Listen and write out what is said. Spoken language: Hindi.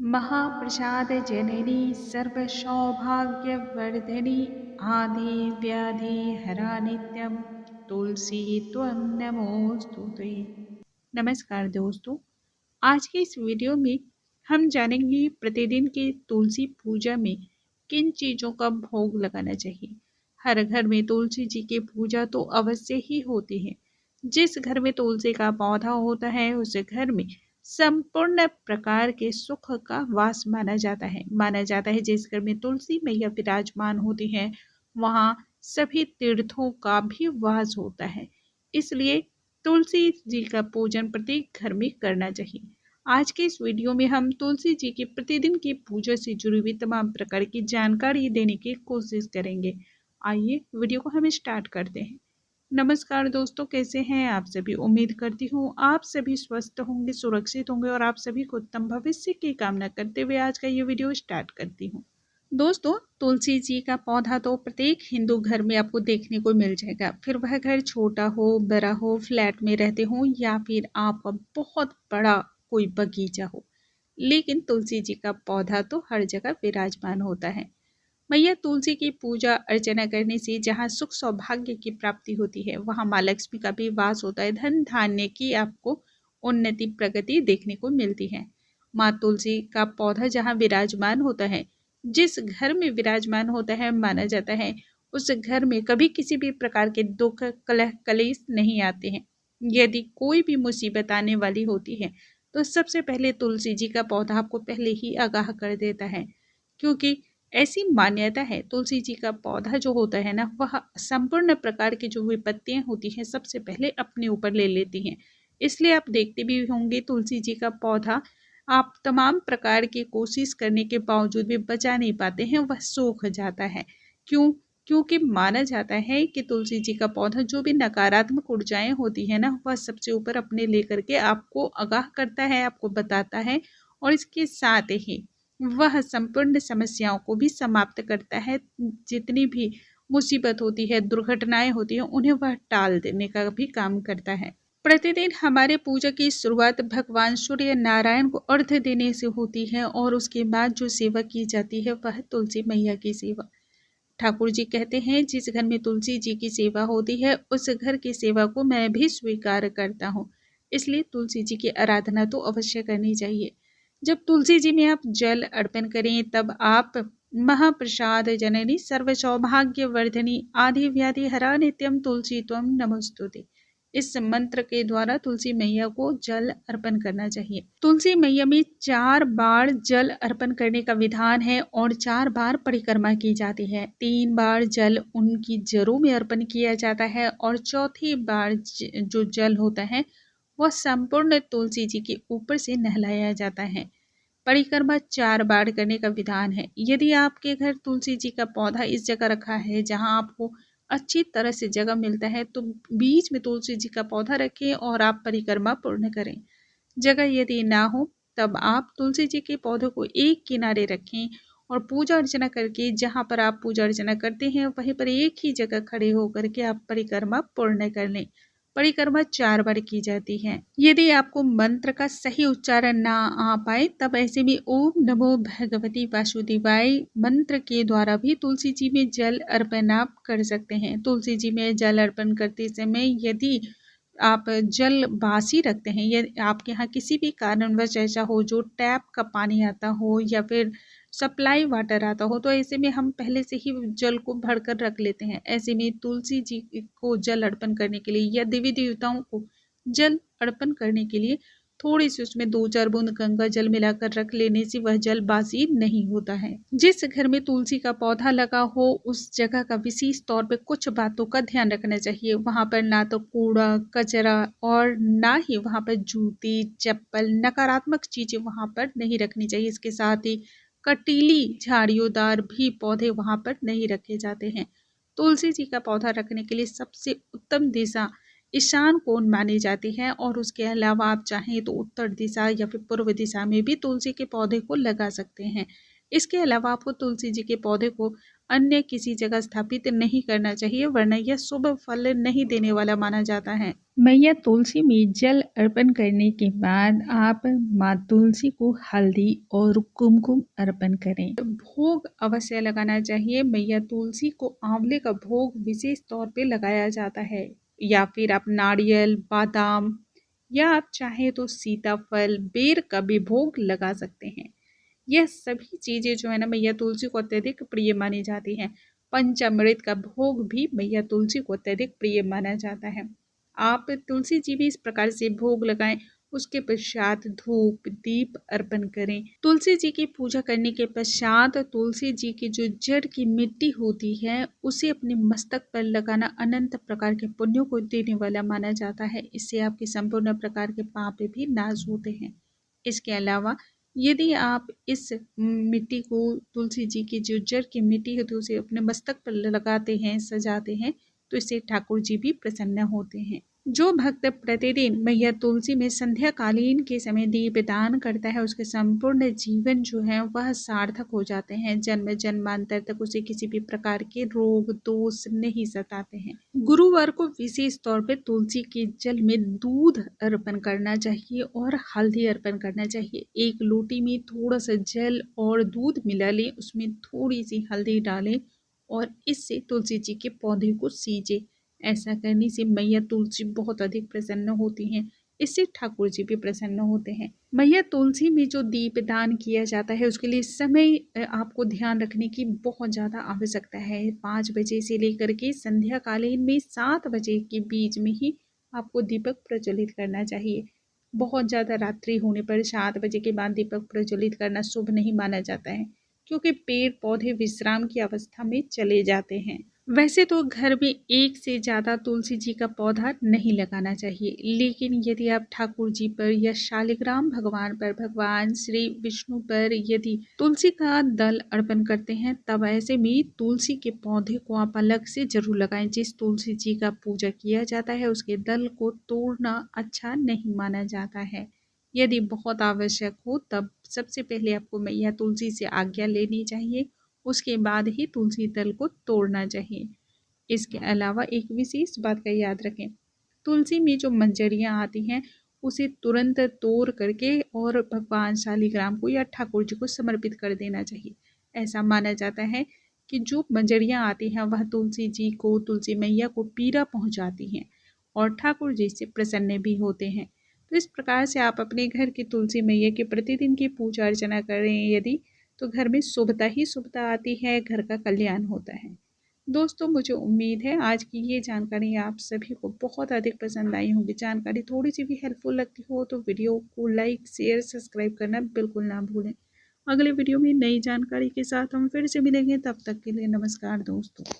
महाप्रसाद जननी सर्वसौभाग्यवर्धिनी आदि व्याधि हरा नित्यम तुलसी त्वं नमोस्तुते। नमस्कार दोस्तों, आज के इस वीडियो में हम जानेंगे प्रतिदिन की तुलसी पूजा में किन चीज़ों का भोग लगाना चाहिए। हर घर में तुलसी जी की पूजा तो अवश्य ही होती है। जिस घर में तुलसी का पौधा होता है उस घर में संपूर्ण प्रकार के सुख का वास माना जाता है। जिस घर में तुलसी मैया विराजमान होती है वहाँ सभी तीर्थों का भी वास होता है। इसलिए तुलसी जी का पूजन प्रत्येक घर में करना चाहिए। आज के इस वीडियो में हम तुलसी जी की प्रतिदिन की पूजा से जुड़ी हुई तमाम प्रकार की जानकारी देने की कोशिश करेंगे। आइए वीडियो को हम स्टार्ट करते हैं। नमस्कार दोस्तों, कैसे हैं आप सभी। उम्मीद करती हूँ आप सभी स्वस्थ होंगे, सुरक्षित होंगे और आप सभी को उत्तम भविष्य की कामना करते हुए आज का ये वीडियो स्टार्ट करती हूँ। दोस्तों, तुलसी जी का पौधा तो प्रत्येक हिंदू घर में आपको देखने को मिल जाएगा। फिर वह घर छोटा हो, बड़ा हो, फ्लैट में रहते हो या फिर आपका बहुत बड़ा कोई बगीचा हो, लेकिन तुलसी जी का पौधा तो हर जगह विराजमान होता है। मैया तुलसी की पूजा अर्चना करने से जहाँ सुख सौभाग्य की प्राप्ति होती है वहाँ माँ लक्ष्मी का भी वास होता है। धन धान्य की आपको उन्नति प्रगति देखने को मिलती है। माँ तुलसी का पौधा जहाँ विराजमान होता है, जिस घर में विराजमान होता है, माना जाता है उस घर में कभी किसी भी प्रकार के दुख, कलह, कलेश नहीं आते हैं। यदि कोई भी मुसीबत आने वाली होती है तो सबसे पहले तुलसी जी का पौधा आपको पहले ही आगाह कर देता है, क्योंकि ऐसी मान्यता है तुलसी जी का पौधा जो होता है ना, वह संपूर्ण प्रकार की जो विपत्तियां होती हैं सबसे पहले अपने ऊपर ले लेती हैं। इसलिए आप देखते भी होंगे तुलसी जी का पौधा आप तमाम प्रकार की कोशिश करने के बावजूद भी बचा नहीं पाते हैं, वह सूख जाता है। क्यों? क्योंकि माना जाता है कि तुलसी जी का पौधा जो भी नकारात्मक ऊर्जाएं होती है ना, वह सबसे ऊपर अपने लेकर के आपको आगाह करता है, आपको बताता है और इसके साथ ही वह संपूर्ण समस्याओं को भी समाप्त करता है। जितनी भी मुसीबत होती है, दुर्घटनाएं होती हैं, उन्हें वह टाल देने का भी काम करता है। प्रतिदिन हमारे पूजा की शुरुआत भगवान सूर्य नारायण को अर्घ्य देने से होती है और उसके बाद जो सेवा की जाती है वह तुलसी मैया की सेवा। ठाकुर जी कहते हैं जिस घर में तुलसी जी की सेवा होती है उस घर की सेवा को मैं भी स्वीकार करता हूँ। इसलिए तुलसी जी की आराधना तो अवश्य करनी चाहिए। जब तुलसी जी में आप जल अर्पण करें तब आप महाप्रसाद जननी सर्व सौभाग्य वर्धनी आदि व्याधि हरा नित्यम तुलसी त्वं नमोस्तुते, इस मंत्र के द्वारा तुलसी मैया को जल अर्पण करना चाहिए। तुलसी मैया में 4 बार जल अर्पण करने का विधान है और 4 बार परिक्रमा की जाती है। 3 बार जल उनकी जड़ों में अर्पण किया जाता है और चौथी बार जो जल होता है वह संपूर्ण तुलसी जी के ऊपर से नहलाया जाता है। परिक्रमा 4 बार करने का विधान है। यदि आपके घर तुलसी जी का पौधा इस जगह रखा है जहां आपको अच्छी तरह से जगह मिलता है तो बीच में तुलसी जी का पौधा रखें और आप परिक्रमा पूर्ण करें। जगह यदि ना हो तब आप तुलसी जी के पौधे को एक किनारे रखें और पूजा अर्चना करके जहां पर आप पूजा अर्चना करते हैं वहीं पर एक ही जगह खड़े होकर के आप परिक्रमा पूर्ण कर लें। परिक्रमा 4 बार की जाती है। यदि आपको मंत्र का सही उच्चारण ना आ पाए तब ऐसे में ओम नमो भगवती वासुदेवाय मंत्र के द्वारा भी तुलसी जी में जल अर्पण आप कर सकते हैं। तुलसी जी में जल अर्पण करते समय यदि आप जल बासी रखते हैं, यदि आपके यहाँ किसी भी कारणवश ऐसा हो जो टैप का पानी आता हो या फिर सप्लाई वाटर आता हो, तो ऐसे में हम पहले से ही जल को भरकर रख लेते हैं। ऐसे में तुलसी जी को जल अर्पण करने के लिए या देवी देवताओं को जल अर्पण करने के लिए थोड़ी सी उसमें 2-4 बूंद गंगा जल मिलाकर रख लेने से वह जल बासी नहीं होता है। जिस घर में तुलसी का पौधा लगा हो उस जगह का विशेष तौर पे कुछ बातों का ध्यान रखना चाहिए। वहां पर ना तो कूड़ा कचरा और ना ही वहां पर जूती चप्पल नकारात्मक चीजें वहां पर नहीं रखनी चाहिए। इसके साथ ही कटीली झाड़ियोंदार भी पौधे वहां पर नहीं रखे जाते हैं। तुलसी जी का पौधा रखने के लिए सबसे उत्तम दिशा ईशान कोण मानी जाती है और उसके अलावा आप चाहें तो उत्तर दिशा या फिर पूर्व दिशा में भी तुलसी के पौधे को लगा सकते हैं। इसके अलावा आपको तुलसी जी के पौधे को अन्य किसी जगह स्थापित नहीं करना चाहिए, वरना यह शुभ फल नहीं देने वाला माना जाता है। मैया तुलसी में जल अर्पण करने के बाद आप माँ तुलसी को हल्दी और कुमकुम अर्पण करें। भोग अवश्य लगाना चाहिए। मैया तुलसी को आंवले का भोग विशेष तौर पे लगाया जाता है, या फिर आप नारियल, बादाम, या आप चाहे तो सीताफल, बेर का भी भोग लगा सकते हैं। यह सभी चीजें जो है ना मैया तुलसी को अत्यधिक प्रिय मानी जाती हैं। पंचामृत का भोग भी मैया तुलसी को अत्यधिक प्रिय माना जाता है। आप तुलसी जी भी इस प्रकार से भोग लगाएं। उसके पश्चात धूप दीप अर्पण करें। तुलसी जी की पूजा करने के पश्चात तुलसी जी की जो जड़ की मिट्टी होती है उसे अपने मस्तक पर लगाना अनंत प्रकार के पुण्यों को देने वाला माना जाता है। इससे आपके संपूर्ण प्रकार के पाप भी नाश होते हैं। इसके अलावा यदि आप इस मिट्टी को, तुलसी जी की जो जड़ की मिट्टी होती है उसे अपने मस्तक पर लगाते हैं, सजाते हैं, तो इससे ठाकुर जी भी प्रसन्न होते हैं। जो भक्त प्रतिदिन मैया तुलसी में संध्या कालीन के समय दीप दान करता है उसके संपूर्ण जीवन जो है वह सार्थक हो जाते हैं। जन्म जन्मांतर तक उसे किसी भी प्रकार के रोग दोष नहीं सताते हैं। गुरुवार को विशेष तौर पर तुलसी के जल में दूध अर्पण करना चाहिए और हल्दी अर्पण करना चाहिए। एक लोटी में थोड़ा सा जल और दूध मिला लें, उसमें थोड़ी सी हल्दी डालें और इससे तुलसी जी के पौधे को सींचे। ऐसा करने से मैया तुलसी बहुत अधिक प्रसन्न होती हैं। इससे ठाकुर जी भी प्रसन्न होते हैं। मैया तुलसी में जो दीपदान किया जाता है उसके लिए समय आपको ध्यान रखने की बहुत ज़्यादा आवश्यकता है। 5 बजे से लेकर के संध्या कालीन में 7 बजे के बीच में ही आपको दीपक प्रज्वलित करना चाहिए। बहुत ज़्यादा रात्रि होने पर 7 बजे के बाद दीपक प्रज्वलित करना शुभ नहीं माना जाता है, क्योंकि पेड़ पौधे विश्राम की अवस्था में चले जाते हैं। वैसे तो घर में एक से ज़्यादा तुलसी जी का पौधा नहीं लगाना चाहिए, लेकिन यदि आप ठाकुर जी पर या शालिग्राम भगवान पर, भगवान श्री विष्णु पर यदि तुलसी का दल अर्पण करते हैं तब ऐसे में तुलसी के पौधे को आप अलग से जरूर लगाएं। जिस तुलसी जी का पूजा किया जाता है उसके दल को तोड़ना अच्छा नहीं माना जाता है। यदि बहुत आवश्यक हो तब सबसे पहले आपको मैया तुलसी से आज्ञा लेनी चाहिए, उसके बाद ही तुलसी दल को तोड़ना चाहिए। इसके अलावा एक विशेष बात का याद रखें, तुलसी में जो मंजरियाँ आती हैं उसे तुरंत तोड़ करके और भगवान शालिग्राम को या ठाकुर जी को समर्पित कर देना चाहिए। ऐसा माना जाता है कि जो मंजरियाँ आती हैं वह तुलसी जी को, तुलसी मैया को पीड़ा पहुँचाती हैं और ठाकुर जी से प्रसन्न भी होते हैं। तो इस प्रकार से आप अपने घर की तुलसी मैया की प्रतिदिन की पूजा अर्चना करें यदि, तो घर में शुभता ही शुभता आती है, घर का कल्याण होता है। दोस्तों, मुझे उम्मीद है आज की ये जानकारी आप सभी को बहुत अधिक पसंद आई होगी। जानकारी थोड़ी सी भी हेल्पफुल लगती हो तो वीडियो को लाइक शेयर सब्सक्राइब करना बिल्कुल ना भूलें। अगले वीडियो में नई जानकारी के साथ हम फिर से मिलेंगे, तब तक के लिए नमस्कार दोस्तों।